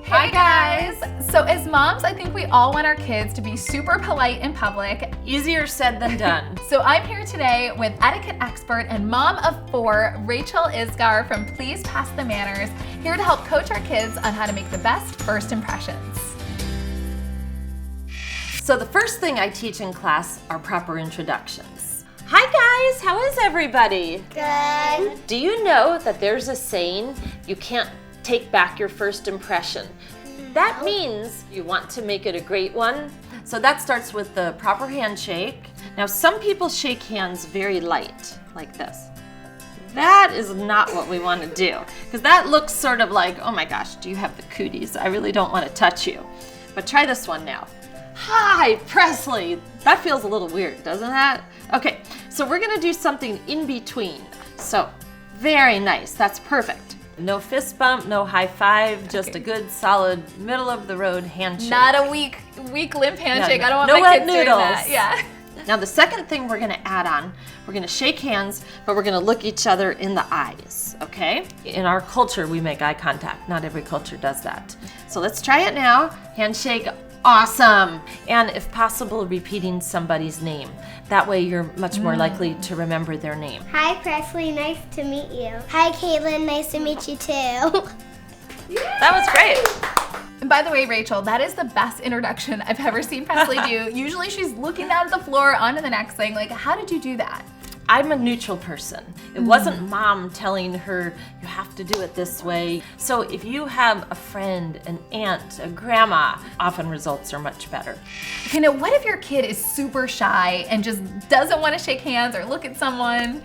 Hi guys! So as moms, I think we all want our kids to be super polite in public. Easier said than done. So I'm here today with etiquette expert and mom of 4, Rachel Isgar from Please Pass the Manners, here to help coach our kids on how to make the best first impressions. So the first thing I teach in class are proper introductions. Hi guys, how is everybody? Good. Do you know that there's a saying, you can't take back your first impression? That means you want to make it a great one. So that starts with the proper handshake. Now some people shake hands very light, like this. That is not what we want to do, because that looks sort of like, oh my gosh, do you have the cooties? I really don't want to touch you. But try this one now. Hi, Presley. That feels a little weird, doesn't that? Okay, so we're gonna do something in between. So, very nice, that's perfect. No fist bump, no high five, just a good, solid, middle of the road handshake. Not a weak limp handshake. No, I don't want no my kids wet doing noodles. that. Yeah. Now the second thing we're gonna add on, we're gonna shake hands, but we're gonna look each other in the eyes, okay? In our culture, we make eye contact. Not every culture does that. So let's try it now. Handshake, awesome. And if possible, repeating somebody's name. That way you're much more likely to remember their name. Hi, Presley. Nice to meet you. Hi, Caitlin. Nice to meet you too. That was great. And by the way, Rachel, that is the best introduction I've ever seen Presley do. Usually she's looking down at the floor, on to the next thing. Like, how did you do that? I'm a neutral person. It wasn't mom telling her, you have to do it this way. So if you have a friend, an aunt, a grandma, often results are much better. Okay, now what if your kid is super shy and just doesn't want to shake hands or look at someone?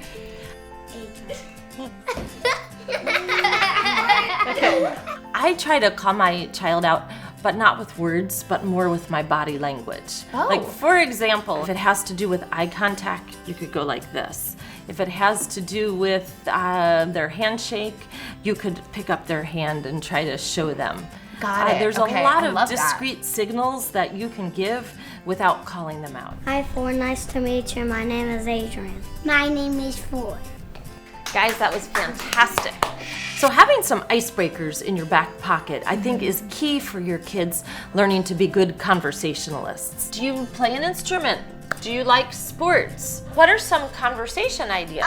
I try to call my child out, but not with words, but more with my body language. Oh. Like, for example, if it has to do with eye contact, you could go like this. If it has to do with their handshake, you could pick up their hand and try to show them. Got it. There's Okay, a lot I of love that. discreet signals that you can give without calling them out. Hi, Ford. Nice to meet you. My name is Adrian. My name is Ford. Guys, that was fantastic. So having some icebreakers in your back pocket, I think, is key for your kids learning to be good conversationalists. Do you play an instrument? Do you like sports? What are some conversation ideas?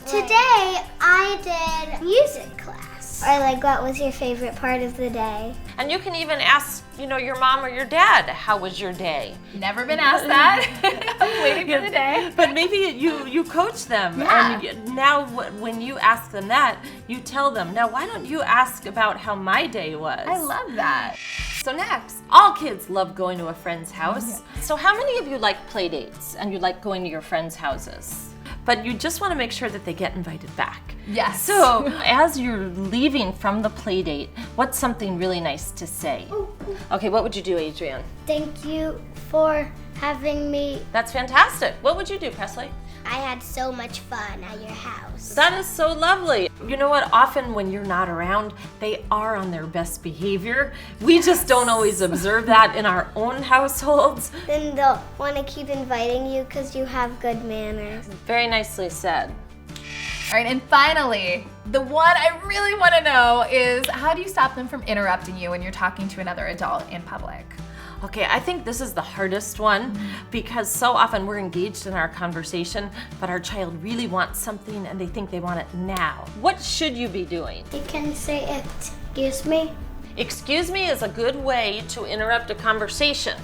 Today I did music class. Or what was your favorite part of the day? And you can even ask, your mom or your dad, how was your day? Never been asked that. I'm waiting for the day. But maybe you coach them. Yeah. And now when you ask them that, you tell them, now why don't you ask about how my day was? I love that. So next, all kids love going to a friend's house. So how many of you like play dates and you like going to your friends' houses? But you just want to make sure that they get invited back. Yes. So as you're leaving from the play date, what's something really nice to say? Okay, what would you do, Adrian? Thank you for having me. That's fantastic. What would you do, Presley? I had so much fun at your house. That is so lovely. You know what? Often when you're not around, they are on their best behavior. We just don't always observe that in our own households. Then they'll want to keep inviting you because you have good manners. Very nicely said. All right, and finally, the one I really want to know is, how do you stop them from interrupting you when you're talking to another adult in public? Okay, I think this is the hardest one because so often we're engaged in our conversation, but our child really wants something and they think they want it now. What should you be doing? You can say, excuse me. Excuse me is a good way to interrupt a conversation.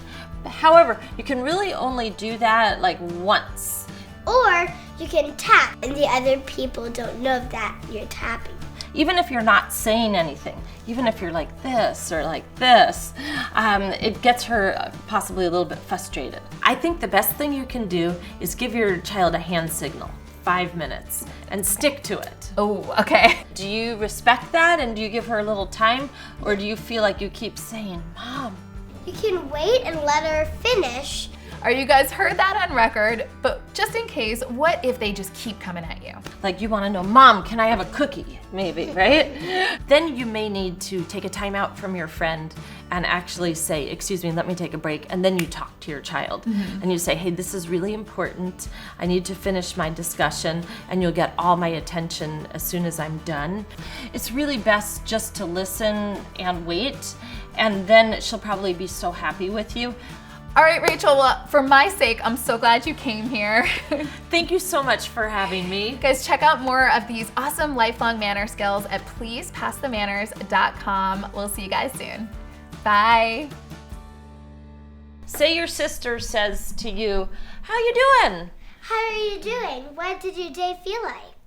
However, you can really only do that once. Or you can tap and the other people don't know that you're tapping. Even if you're not saying anything, even if you're like this or like this, it gets her possibly a little bit frustrated. I think the best thing you can do is give your child a hand signal, 5 minutes, and stick to it. Oh, okay. Do you respect that and do you give her a little time, or do you feel like you keep saying, Mom? You can wait and let her finish, Are you guys heard that on record? But just in case, what if they just keep coming at you? Like you want to know, Mom, can I have a cookie? Maybe, right? Then you may need to take a time out from your friend and actually say, excuse me, let me take a break. And then you talk to your child and you say, hey, this is really important. I need to finish my discussion and you'll get all my attention as soon as I'm done. It's really best just to listen and wait, and then she'll probably be so happy with you. All right, Rachel, well, for my sake, I'm so glad you came here. Thank you so much for having me. Guys, check out more of these awesome lifelong manner skills at pleasepassthemanners.com. We'll see you guys soon. Bye. Say your sister says to you, how you doing? How are you doing? What did your day feel like?